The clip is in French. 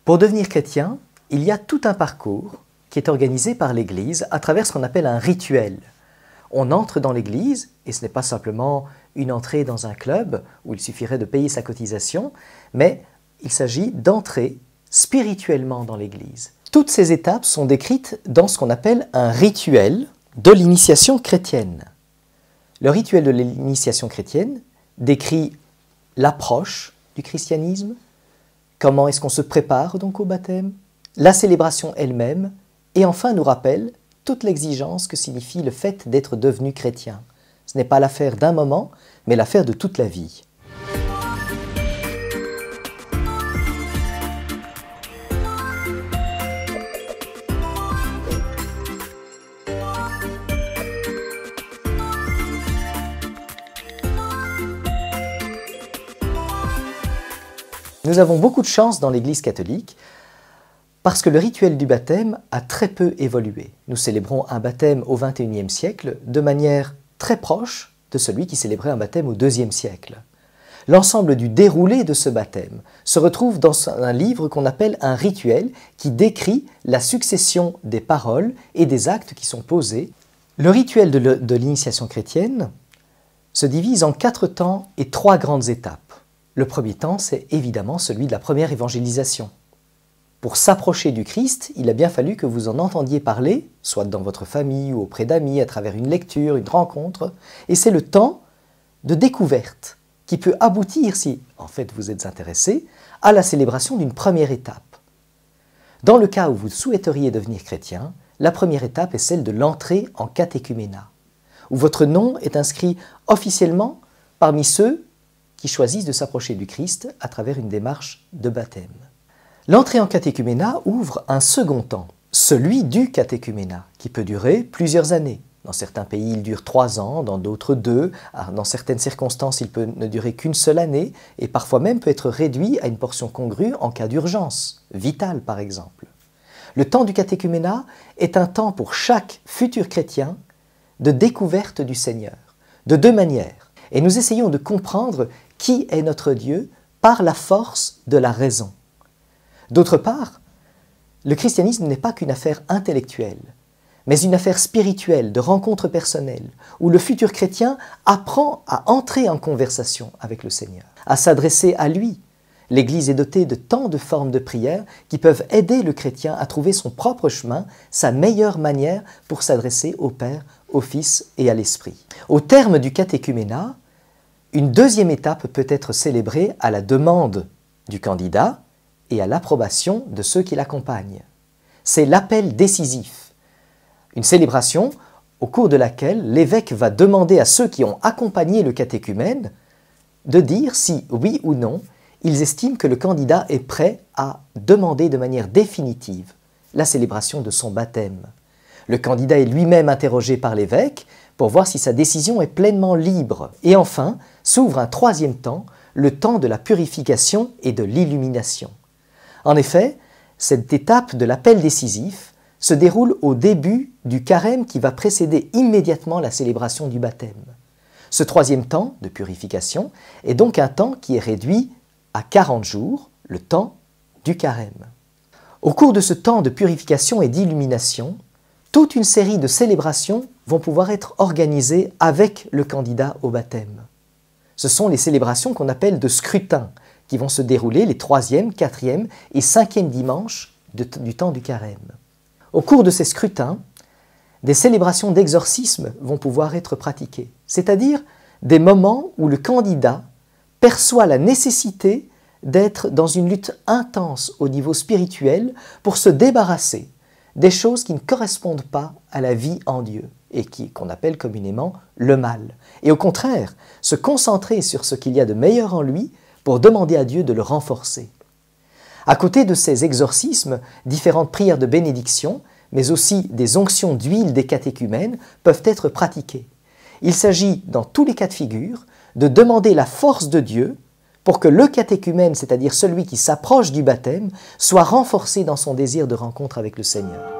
Pour devenir chrétien, il y a tout un parcours qui est organisé par l'Église à travers ce qu'on appelle un rituel. On entre dans l'Église, et ce n'est pas simplement une entrée dans un club où il suffirait de payer sa cotisation, mais il s'agit d'entrer spirituellement dans l'Église. Toutes ces étapes sont décrites dans ce qu'on appelle un rituel de l'initiation chrétienne. Le rituel de l'initiation chrétienne décrit l'approche du christianisme, comment est-ce qu'on se prépare donc au baptême, la célébration elle-même, et enfin nous rappelle toute l'exigence que signifie le fait d'être devenu chrétien. Ce n'est pas l'affaire d'un moment, mais l'affaire de toute la vie. Nous avons beaucoup de chance dans l'Église catholique parce que le rituel du baptême a très peu évolué. Nous célébrons un baptême au XXIe siècle de manière très proche de celui qui célébrait un baptême au IIe siècle. L'ensemble du déroulé de ce baptême se retrouve dans un livre qu'on appelle un rituel qui décrit la succession des paroles et des actes qui sont posés. Le rituel de l'initiation chrétienne se divise en 4 temps et 3 grandes étapes. Le premier temps, c'est évidemment celui de la première évangélisation. Pour s'approcher du Christ, il a bien fallu que vous en entendiez parler, soit dans votre famille ou auprès d'amis, à travers une lecture, une rencontre, et c'est le temps de découverte qui peut aboutir, si en fait vous êtes intéressé, à la célébration d'une première étape. Dans le cas où vous souhaiteriez devenir chrétien, la première étape est celle de l'entrée en catéchuménat, où votre nom est inscrit officiellement parmi ceux qui choisissent de s'approcher du Christ à travers une démarche de baptême. L'entrée en catéchuménat ouvre un second temps, celui du catéchuménat, qui peut durer plusieurs années. Dans certains pays, il dure 3 ans, dans d'autres 2. Dans certaines circonstances, il peut ne durer qu'une seule année et parfois même peut être réduit à une portion congrue en cas d'urgence, vitale par exemple. Le temps du catéchuménat est un temps pour chaque futur chrétien de découverte du Seigneur, de 2 manières. Et nous essayons de comprendre qui est notre Dieu par la force de la raison. D'autre part, le christianisme n'est pas qu'une affaire intellectuelle, mais une affaire spirituelle, de rencontre personnelle, où le futur chrétien apprend à entrer en conversation avec le Seigneur, à s'adresser à lui. L'Église est dotée de tant de formes de prière qui peuvent aider le chrétien à trouver son propre chemin, sa meilleure manière pour s'adresser au Père, au Fils et à l'Esprit. Au terme du catéchuménat, une deuxième étape peut être célébrée à la demande du candidat et à l'approbation de ceux qui l'accompagnent. C'est l'appel décisif, une célébration au cours de laquelle l'évêque va demander à ceux qui ont accompagné le catéchumène de dire si, oui ou non, ils estiment que le candidat est prêt à demander de manière définitive la célébration de son baptême. Le candidat est lui-même interrogé par l'évêque pour voir si sa décision est pleinement libre. Et enfin, s'ouvre un 3e temps, le temps de la purification et de l'illumination. En effet, cette étape de l'appel décisif se déroule au début du carême qui va précéder immédiatement la célébration du baptême. Ce 3e temps de purification est donc un temps qui est réduit à 40 jours, le temps du carême. Au cours de ce temps de purification et d'illumination, toute une série de célébrations vont pouvoir être organisées avec le candidat au baptême. Ce sont les célébrations qu'on appelle de scrutin, qui vont se dérouler les 3e, 4e et 5e dimanches du temps du carême. Au cours de ces scrutins, des célébrations d'exorcisme vont pouvoir être pratiquées, c'est-à-dire des moments où le candidat perçoit la nécessité d'être dans une lutte intense au niveau spirituel pour se débarrasser des choses qui ne correspondent pas à la vie en Dieu et qu'on appelle communément le mal. Et au contraire, se concentrer sur ce qu'il y a de meilleur en lui pour demander à Dieu de le renforcer. À côté de ces exorcismes, différentes prières de bénédiction, mais aussi des onctions d'huile des catéchumènes peuvent être pratiquées. Il s'agit, dans tous les cas de figure, de demander la force de Dieu pour que le catéchumène, c'est-à-dire celui qui s'approche du baptême, soit renforcé dans son désir de rencontre avec le Seigneur.